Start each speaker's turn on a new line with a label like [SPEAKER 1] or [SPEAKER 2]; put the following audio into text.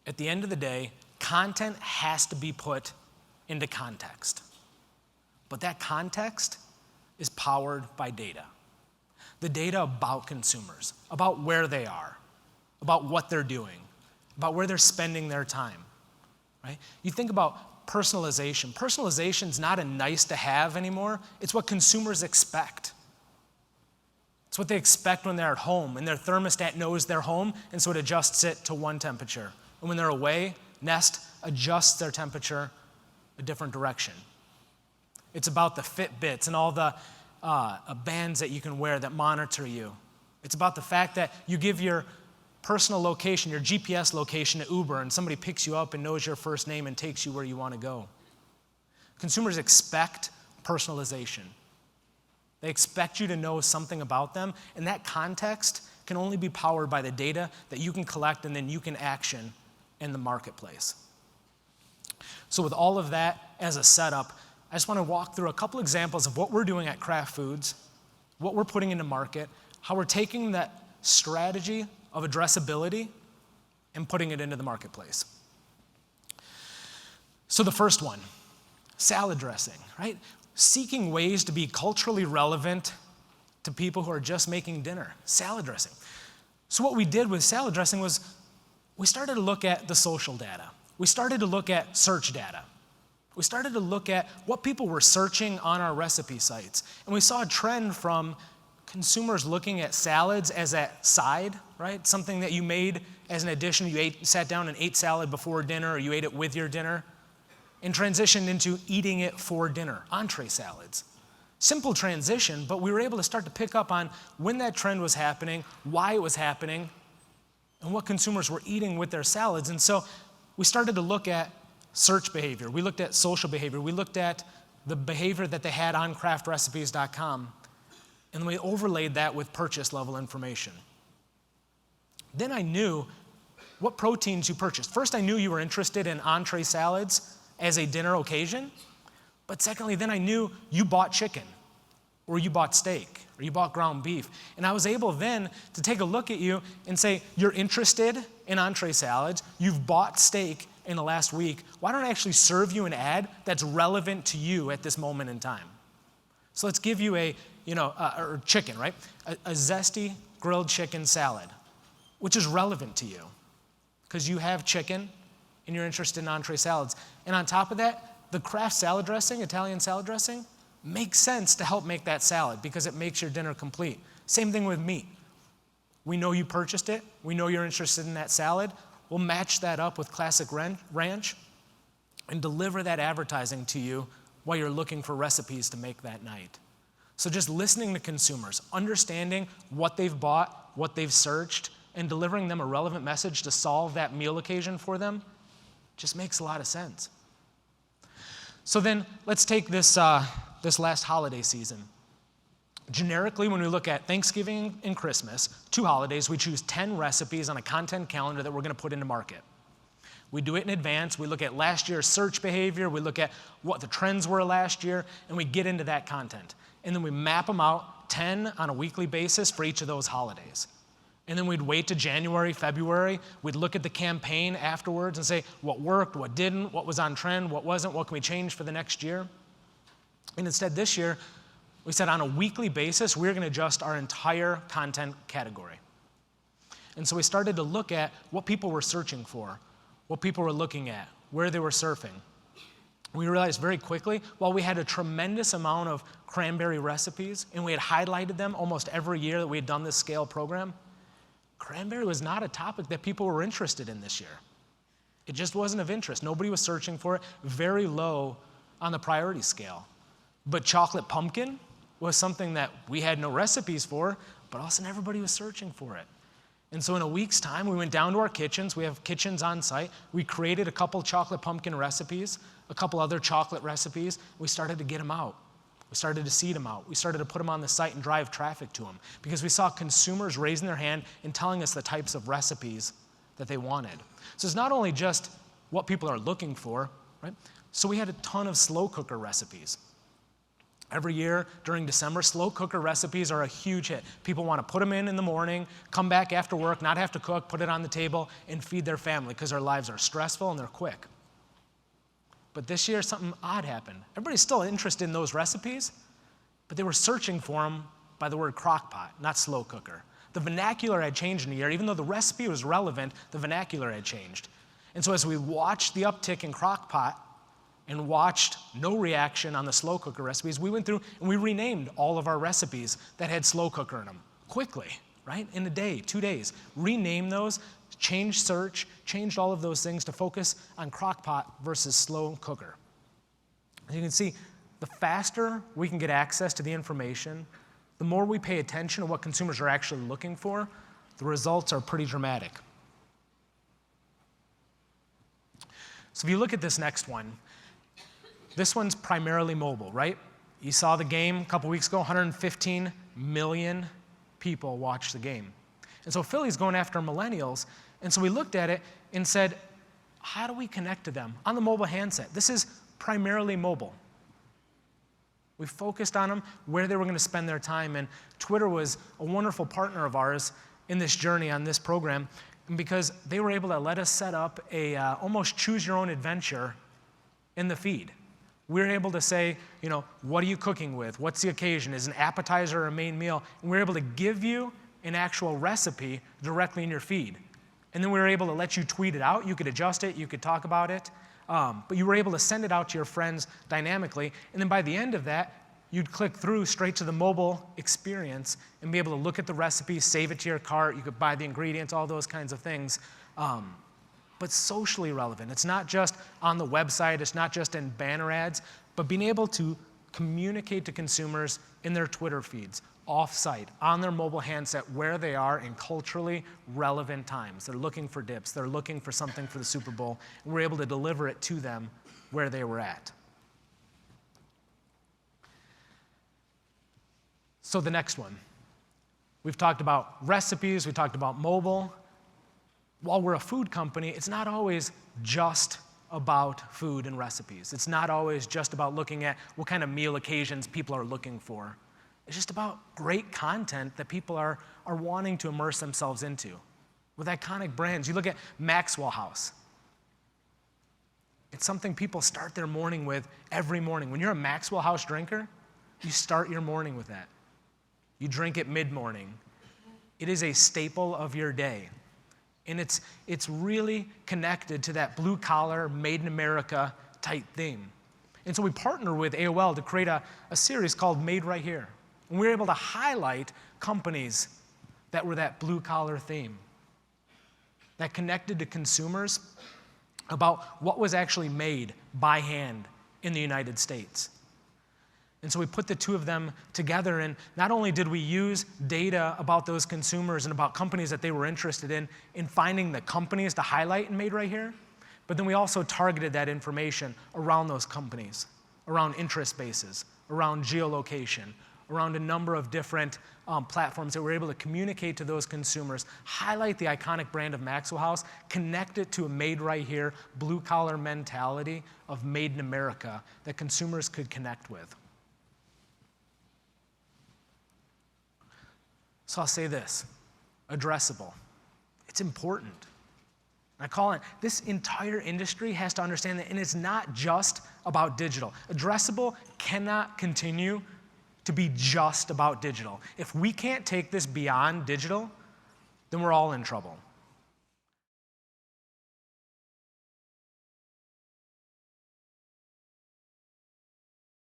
[SPEAKER 1] At the end of the day, content has to be put into context. But that context is powered by data. The data about consumers, about where they are, about what they're doing, about where they're spending their time, right? You think about personalization. Personalization is not a nice to have anymore. It's what consumers expect. It's what they expect when they're at home, and their thermostat knows they're home, and so it adjusts it to one temperature. And when they're away, Nest adjusts their temperature a different direction. It's about the Fitbits and all the bands that you can wear that monitor you. It's about the fact that you give your personal location, your GPS location to Uber, and somebody picks you up and knows your first name and takes you where you want to go. Consumers expect personalization. They expect you to know something about them, and that context can only be powered by the data that you can collect and then you can action in the marketplace. So with all of that as a setup, I just want to walk through a couple examples of what we're doing at Kraft Foods, what we're putting into market, how we're taking that strategy of addressability and putting it into the marketplace. So the first one, salad dressing, right? Seeking ways to be culturally relevant to people who are just making dinner, salad dressing. So what we did with salad dressing was we started to look at the social data. We started to look at search data. We started to look at what people were searching on our recipe sites. And we saw a trend from consumers looking at salads as a side, right? Something that you made as an addition. You sat down and ate salad before dinner, or you ate it with your dinner, and transitioned into eating it for dinner, entree salads. Simple transition, but we were able to start to pick up on when that trend was happening, why it was happening, and what consumers were eating with their salads. And so we started to look at search behavior. We looked at social behavior. We looked at the behavior that they had on craftrecipes.com, and we overlaid that with purchase level information. Then I knew what proteins you purchased. First, I knew you were interested in entree salads as a dinner occasion, but secondly, then I knew you bought chicken, or you bought steak, or you bought ground beef. And I was able then to take a look at you and say, you're interested in entree salads, you've bought steak in the last week, why don't I actually serve you an ad that's relevant to you at this moment in time? So let's give you or chicken, right? A zesty grilled chicken salad, which is relevant to you because you have chicken and you're interested in entree salads. And on top of that, the Kraft salad dressing, Italian salad dressing, makes sense to help make that salad because it makes your dinner complete. Same thing with meat. We know you purchased it. We know you're interested in that salad. We'll match that up with classic ranch and deliver that advertising to you while you're looking for recipes to make that night. So just listening to consumers, understanding what they've bought, what they've searched, and delivering them a relevant message to solve that meal occasion for them just makes a lot of sense. So then let's take this last holiday season. Generically, when we look at Thanksgiving and Christmas, 2 holidays, we choose 10 recipes on a content calendar that we're going to put into market. We do it in advance. We look at last year's search behavior. We look at what the trends were last year, and we get into that content. And then we map them out, 10 on a weekly basis for each of those holidays. And then we'd wait to January, February. We'd look at the campaign afterwards and say what worked, what didn't, what was on trend, what wasn't, what can we change for the next year. And instead this year, we said on a weekly basis, we're going to adjust our entire content category. And so we started to look at what people were searching for, what people were looking at, where they were surfing. We realized very quickly, while we had a tremendous amount of cranberry recipes, and we had highlighted them almost every year that we had done this scale program, cranberry was not a topic that people were interested in this year. It just wasn't of interest. Nobody was searching for it, very low on the priority scale. But chocolate pumpkin was something that we had no recipes for, but all of a sudden everybody was searching for it. And so in a week's time, we went down to our kitchens. We have kitchens on site. We created a couple chocolate pumpkin recipes, a couple other chocolate recipes. We started to get them out. We started to seed them out. We started to put them on the site and drive traffic to them because we saw consumers raising their hand and telling us the types of recipes that they wanted. So it's not only just what people are looking for, right? So we had a ton of slow cooker recipes. Every year during December, slow cooker recipes are a huge hit. People want to put them in the morning, come back after work, not have to cook, put it on the table, and feed their family because their lives are stressful and they're quick. But this year, something odd happened. Everybody's still interested in those recipes, but they were searching for them by the word crock pot, not slow cooker. The vernacular had changed in a year. Even though the recipe was relevant, the vernacular had changed. And so as we watched the uptick in crock pot and watched no reaction on the slow cooker recipes, we went through and we renamed all of our recipes that had slow cooker in them quickly, right? In a day, 2 days. Renamed those, changed search, changed all of those things to focus on crock pot versus slow cooker. As you can see, the faster we can get access to the information, the more we pay attention to what consumers are actually looking for, the results are pretty dramatic. So if you look at this next one, this one's primarily mobile, right? You saw the game a couple weeks ago, 115 million people watched the game. And so Philly's going after millennials, and so we looked at it and said, how do we connect to them on the mobile handset? This is primarily mobile. We focused on them, where they were going to spend their time, and Twitter was a wonderful partner of ours in this journey on this program because they were able to let us set up a almost choose-your-own-adventure in the feed. We were able to say, what are you cooking with? What's the occasion? Is it an appetizer or a main meal? And we were able to give you an actual recipe directly in your feed. And then we were able to let you tweet it out. You could adjust it. You could talk about it. But you were able to send it out to your friends dynamically. And then by the end of that, you'd click through straight to the mobile experience and be able to look at the recipe, save it to your cart. You could buy the ingredients, all those kinds of things. But socially relevant. It's not just on the website. It's not just in banner ads. But being able to communicate to consumers in their Twitter feeds, off-site, on their mobile handset, where they are in culturally relevant times. They're looking for dips. They're looking for something for the Super Bowl. And we're able to deliver it to them where they were at. So the next one. We've talked about recipes. We talked about mobile. While we're a food company, it's not always just about food and recipes. It's not always just about looking at what kind of meal occasions people are looking for. It's just about great content that people are wanting to immerse themselves into. With iconic brands, you look at Maxwell House. It's something people start their morning with every morning. When you're a Maxwell House drinker, you start your morning with that. You drink it mid-morning. It is a staple of your day. And it's really connected to that blue-collar, made-in-America type theme. And so we partnered with AOL to create a series called Made Right Here. And we were able to highlight companies that were that blue-collar theme, that connected to consumers about what was actually made by hand in the United States. And so we put the two of them together, and not only did we use data about those consumers and about companies that they were interested in finding the companies to highlight and Made Right Here, but then we also targeted that information around those companies, around interest bases, around geolocation, around a number of different platforms that we're able to communicate to those consumers, highlight the iconic brand of Maxwell House, connect it to a Made Right Here, blue-collar mentality of Made in America that consumers could connect with. So I'll say this, addressable. It's important. I call it, this entire industry has to understand that, and it's not just about digital. Addressable cannot continue to be just about digital. If we can't take this beyond digital, then we're all in trouble.